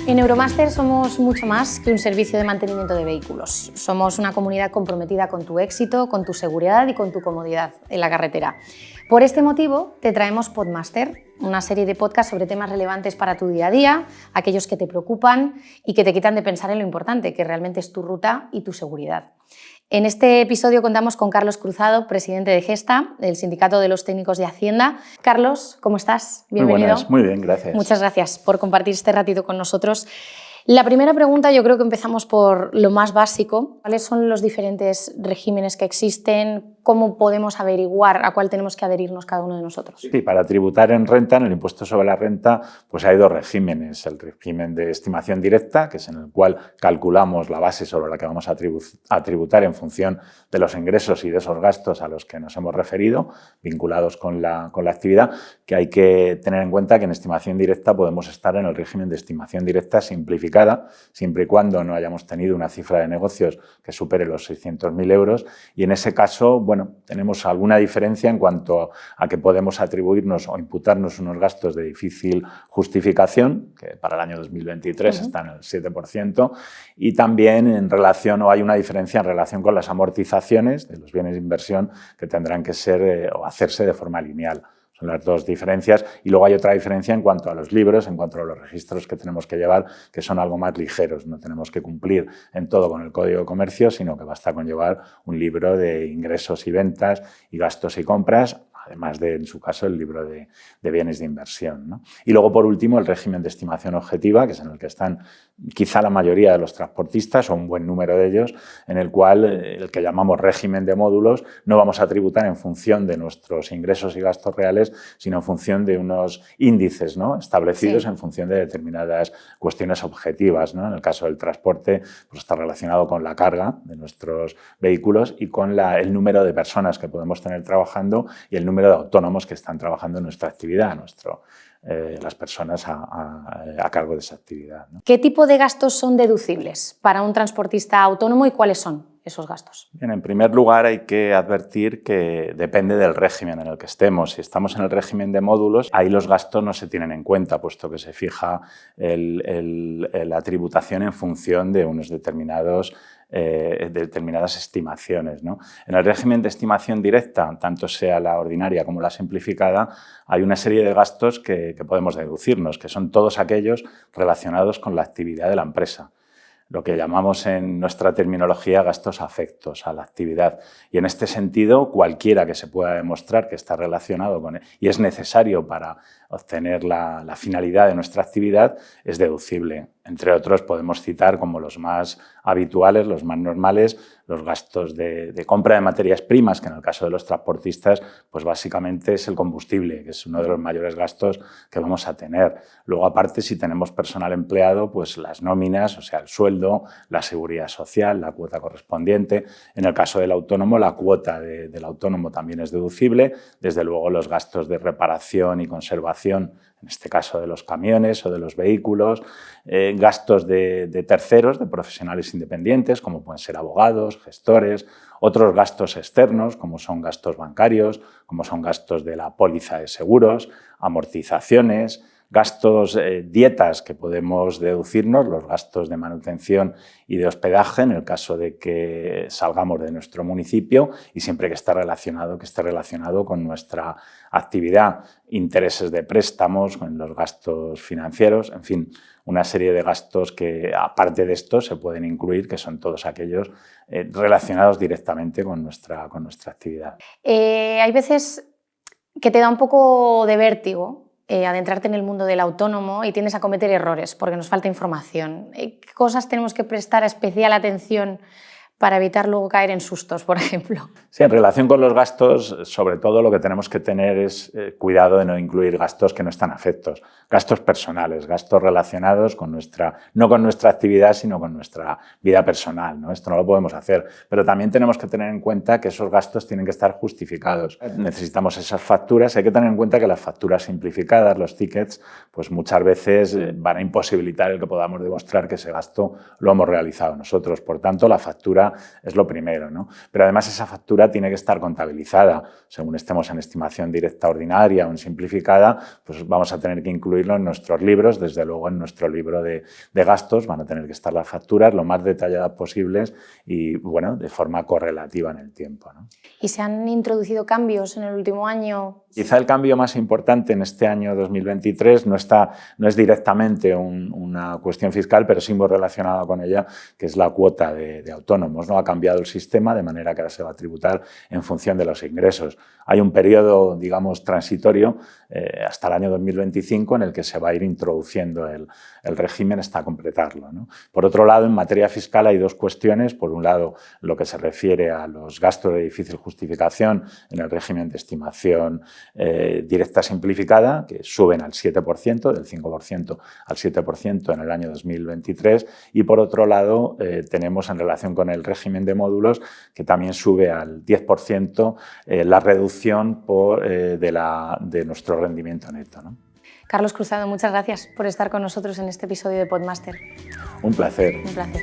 En Euromaster somos mucho más que un servicio de mantenimiento de vehículos. Somos una comunidad comprometida con tu éxito, con tu seguridad y con tu comodidad en la carretera. Por este motivo te traemos Podmaster, una serie de podcasts sobre temas relevantes para tu día a día, aquellos que te preocupan y que te quitan de pensar en lo importante, que realmente es tu ruta y tu seguridad. En este episodio contamos con Carlos Cruzado, presidente de Gesta, del Sindicato de los Técnicos de Hacienda. Carlos, ¿cómo estás? Bienvenido. Muy buenas, muy bien, gracias. Muchas gracias por compartir este ratito con nosotros. La primera pregunta, yo creo que empezamos por lo más básico. ¿Cuáles son los diferentes regímenes que existen? ¿Cómo podemos averiguar a cuál tenemos que adherirnos cada uno de nosotros? Sí, para tributar en renta, en el impuesto sobre la renta, pues hay dos regímenes. El régimen de estimación directa, que es en el cual calculamos la base sobre la que vamos a tributar en función de los ingresos y de esos gastos a los que nos hemos referido, vinculados con la actividad, que hay que tener en cuenta que en estimación directa podemos estar en el régimen de estimación directa simplificada, siempre y cuando no hayamos tenido una cifra de negocios que supere los 600.000 euros, y en ese caso, bueno, tenemos alguna diferencia en cuanto a que podemos atribuirnos o imputarnos unos gastos de difícil justificación, que para el año 2023 están al 7%, y también hay una diferencia en relación con las amortizaciones de los bienes de inversión que tendrán que ser o hacerse de forma lineal. Son las dos diferencias. Y luego hay otra diferencia en cuanto a los libros, en cuanto a los registros que tenemos que llevar, que son algo más ligeros. No tenemos que cumplir en todo con el Código de Comercio, sino que basta con llevar un libro de ingresos y ventas y gastos y compras, además de, en su caso, el libro de bienes de inversión, ¿no? Y luego, por último, el régimen de estimación objetiva, que es en el que están quizá la mayoría de los transportistas, o un buen número de ellos, en el cual el que llamamos régimen de módulos no vamos a tributar en función de nuestros ingresos y gastos reales, sino en función de unos índices, ¿no?, establecidos en función de determinadas cuestiones objetivas, ¿no? En el caso del transporte, pues está relacionado con la carga de nuestros vehículos y con el número de personas que podemos tener trabajando y el número de autónomos que están trabajando en nuestra actividad, las personas a cargo de esa actividad, ¿no? ¿Qué tipo de gastos son deducibles para un transportista autónomo y cuáles son esos gastos? Bien, en primer lugar, hay que advertir que depende del régimen en el que estemos. Si estamos en el régimen de módulos, ahí los gastos no se tienen en cuenta, puesto que se fija la tributación en función de unos determinadas estimaciones, ¿no? En el régimen de estimación directa, tanto sea la ordinaria como la simplificada, hay una serie de gastos que podemos deducirnos, que son todos aquellos relacionados con la actividad de la empresa, lo que llamamos en nuestra terminología gastos afectos a la actividad. Y en este sentido, cualquiera que se pueda demostrar que está relacionado con él y es necesario para obtener la finalidad de nuestra actividad es deducible. Entre otros, podemos citar como los más habituales, los más normales, los gastos de compra de materias primas, que en el caso de los transportistas, pues básicamente es el combustible, que es uno de los mayores gastos que vamos a tener. Luego, aparte, si tenemos personal empleado, pues las nóminas, o sea, el sueldo, la seguridad social, la cuota correspondiente. En el caso del autónomo, la cuota del autónomo también es deducible. Desde luego, los gastos de reparación y conservación, en este caso de los camiones o de los vehículos, gastos de terceros, de profesionales independientes, como pueden ser abogados, gestores, otros gastos externos, como son gastos bancarios, como son gastos de la póliza de seguros, amortizaciones, gastos, dietas que podemos deducirnos, los gastos de manutención y de hospedaje en el caso de que salgamos de nuestro municipio y siempre que esté relacionado con nuestra actividad, intereses de préstamos, con los gastos financieros, en fin, una serie de gastos que, aparte de esto, se pueden incluir, que son todos aquellos relacionados directamente con nuestra actividad. Hay veces que te da un poco de vértigo adentrarte en el mundo del autónomo y tiendes a cometer errores porque nos falta información. ¿Qué cosas tenemos que prestar especial atención para evitar luego caer en sustos, por ejemplo? Sí, en relación con los gastos, sobre todo lo que tenemos que tener es cuidado de no incluir gastos que no están afectos, gastos personales, gastos relacionados con no con nuestra actividad, sino con nuestra vida personal, ¿no? Esto no lo podemos hacer, pero también tenemos que tener en cuenta que esos gastos tienen que estar justificados. Necesitamos esas facturas, hay que tener en cuenta que las facturas simplificadas, los tickets, pues muchas veces van a imposibilitar el que podamos demostrar que ese gasto lo hemos realizado nosotros. Por tanto, la factura factura es lo primero, ¿no? Pero además esa factura tiene que estar contabilizada. Según estemos en estimación directa ordinaria o en simplificada, pues vamos a tener que incluirlo en nuestros libros. Desde luego en nuestro libro de gastos van a tener que estar las facturas lo más detalladas posibles y, bueno, de forma correlativa en el tiempo, ¿no? ¿Y se han introducido cambios en el último año? Quizá el cambio más importante en este año 2023 no es directamente una cuestión fiscal, pero sí muy relacionada con ella, que es la cuota de autónomos, ¿no? Ha cambiado el sistema de manera que ahora se va a tributar en función de los ingresos. Hay un periodo, digamos, transitorio hasta el año 2025 en el que se va a ir introduciendo el régimen hasta completarlo, ¿no? Por otro lado, en materia fiscal hay dos cuestiones. Por un lado, lo que se refiere a los gastos de difícil justificación en el régimen de estimación directa simplificada, que suben al 7%, del 5% al 7% en el año 2023. Y por otro lado, tenemos en relación con el régimen de módulos, que también sube al 10% la reducción de nuestro rendimiento neto, ¿no? Carlos Cruzado, muchas gracias por estar con nosotros en este episodio de Podmaster. Un placer. Un placer.